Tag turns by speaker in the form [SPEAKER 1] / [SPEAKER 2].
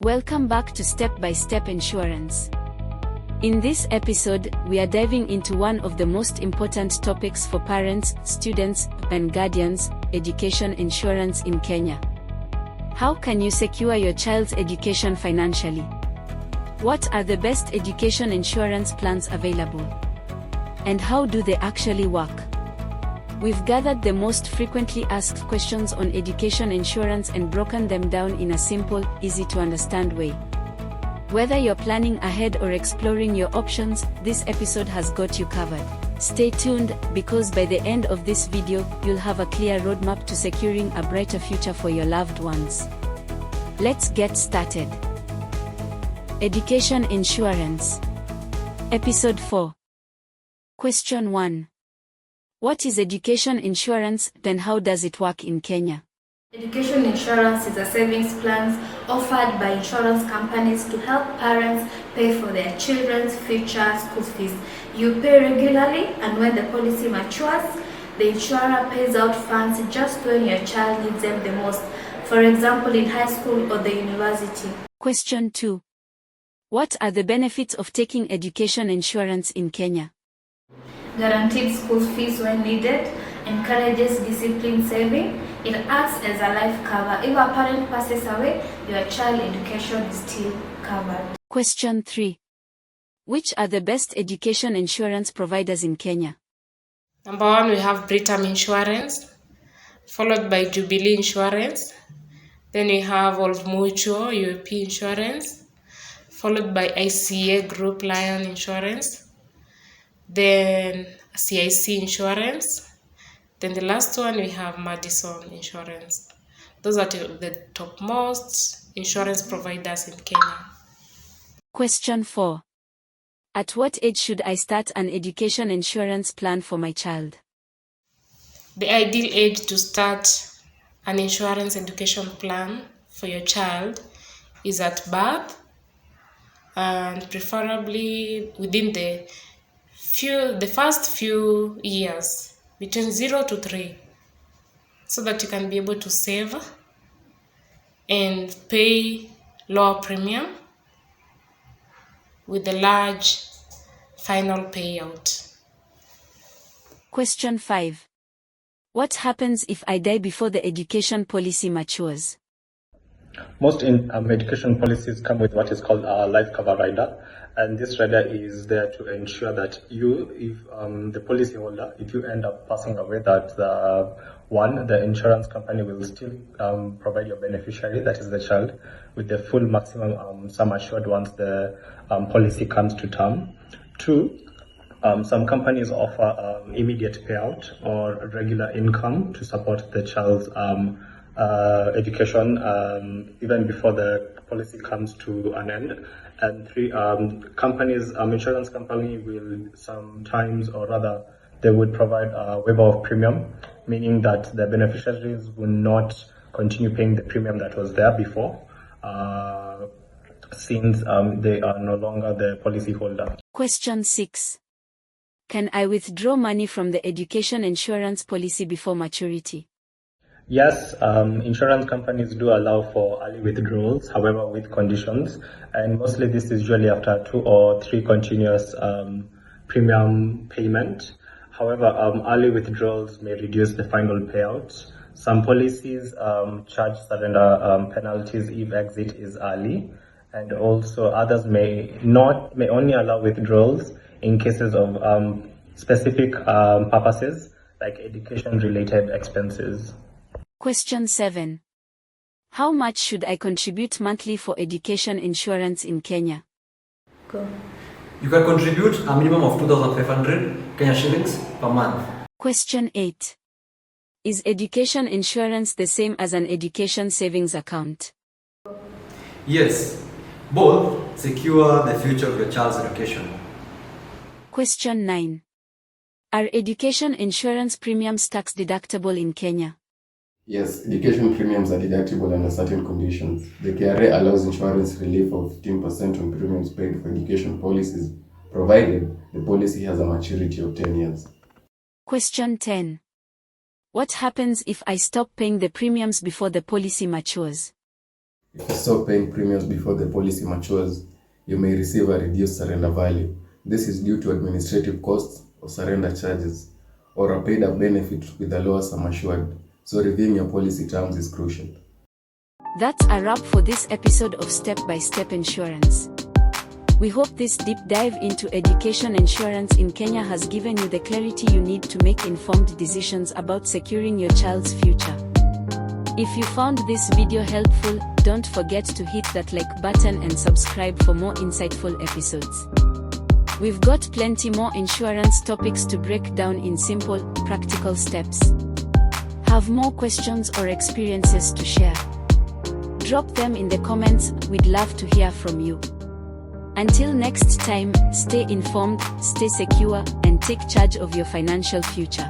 [SPEAKER 1] Welcome back to Step by Step Insurance. In this episode, we are diving into one of the most important topics for parents, students, and guardians: education insurance in Kenya. How can you secure your child's education financially? What are the best education insurance plans available? And how do they actually work? We've gathered the most frequently asked questions on education insurance and broken them down in a simple, easy-to-understand way. Whether you're planning ahead or exploring your options, this episode has got you covered. Stay tuned, because by the end of this video, you'll have a clear roadmap to securing a brighter future for your loved ones. Let's get started. Education Insurance. Episode 4. Question 1. What is education insurance, then how does it work in Kenya?
[SPEAKER 2] Education insurance is a savings plan offered by insurance companies to help parents pay for their children's future school fees. You pay regularly, and when the policy matures, the insurer pays out funds just when your child needs them the most, for example in high school or the university.
[SPEAKER 1] Question 2. What are the benefits of taking education insurance in Kenya?
[SPEAKER 2] Guaranteed school fees when needed, encourages disciplined saving. It acts as a life cover. If a parent passes away, your child education is still covered.
[SPEAKER 1] Question 3. Which are the best education insurance providers in Kenya?
[SPEAKER 3] Number 1, we have Britam Insurance, followed by Jubilee Insurance. Then we have Old Mutual UAP Insurance, followed by ICA Group Lion Insurance. Then CIC Insurance. Then the last one we have Madison Insurance. Those are the topmost insurance providers in Kenya.
[SPEAKER 1] Question 4. At what age should I start an education insurance plan for my child?
[SPEAKER 3] The ideal age to start an insurance education plan for your child is at birth, and preferably within the first few years, between 0 to 3, so that you can be able to save and pay lower premium with a large final payout.
[SPEAKER 1] Question 5. What happens if I die before the education policy matures?
[SPEAKER 4] Most education policies come with what is called a life cover rider, and this rider is there to ensure that if the policyholder, if you end up passing away, that the insurance company will still provide your beneficiary, that is the child, with the full maximum sum assured once the policy comes to term. 2, some companies offer immediate payout or regular income to support the child's education even before the policy comes to an end. And 3, insurance company will sometimes, or rather they would provide a waiver of premium, meaning that the beneficiaries will not continue paying the premium that was there before, since they are no longer the policy holder.
[SPEAKER 1] Question 6. Can I withdraw money from the education insurance policy before maturity?
[SPEAKER 4] Yes, insurance companies do allow for early withdrawals, however with conditions, and mostly this is usually after 2 or 3 continuous premium payment. However, early withdrawals may reduce the final payout. Some policies charge surrender penalties if exit is early, and also others may only allow withdrawals in cases of specific purposes, like education-related expenses.
[SPEAKER 1] Question 7. How much should I contribute monthly for education insurance in Kenya?
[SPEAKER 2] Go.
[SPEAKER 5] You can contribute a minimum of 2,500 Kenya shillings per month.
[SPEAKER 1] Question 8. Is education insurance the same as an education savings account?
[SPEAKER 5] Yes, both secure the future of your child's education.
[SPEAKER 1] Question 9. Are education insurance premiums tax deductible in Kenya?
[SPEAKER 6] Yes, education premiums are deductible under certain conditions. The KRA allows insurance relief of 15% on premiums paid for education policies, provided the policy has a maturity of 10 years.
[SPEAKER 1] Question 10. What happens if I stop paying the premiums before the policy matures?
[SPEAKER 6] If you stop paying premiums before the policy matures, you may receive a reduced surrender value. This is due to administrative costs or surrender charges, or a paid-up benefit with a lower sum assured. So reviewing your policy terms is crucial.
[SPEAKER 1] That's a wrap for this episode of Step by Step Insurance. We hope this deep dive into education insurance in Kenya has given you the clarity you need to make informed decisions about securing your child's future. If you found this video helpful, don't forget to hit that like button and subscribe for more insightful episodes. We've got plenty more insurance topics to break down in simple, practical steps. Have more questions or experiences to share? Drop them in the comments, we'd love to hear from you. Until next time, stay informed, stay secure, and take charge of your financial future.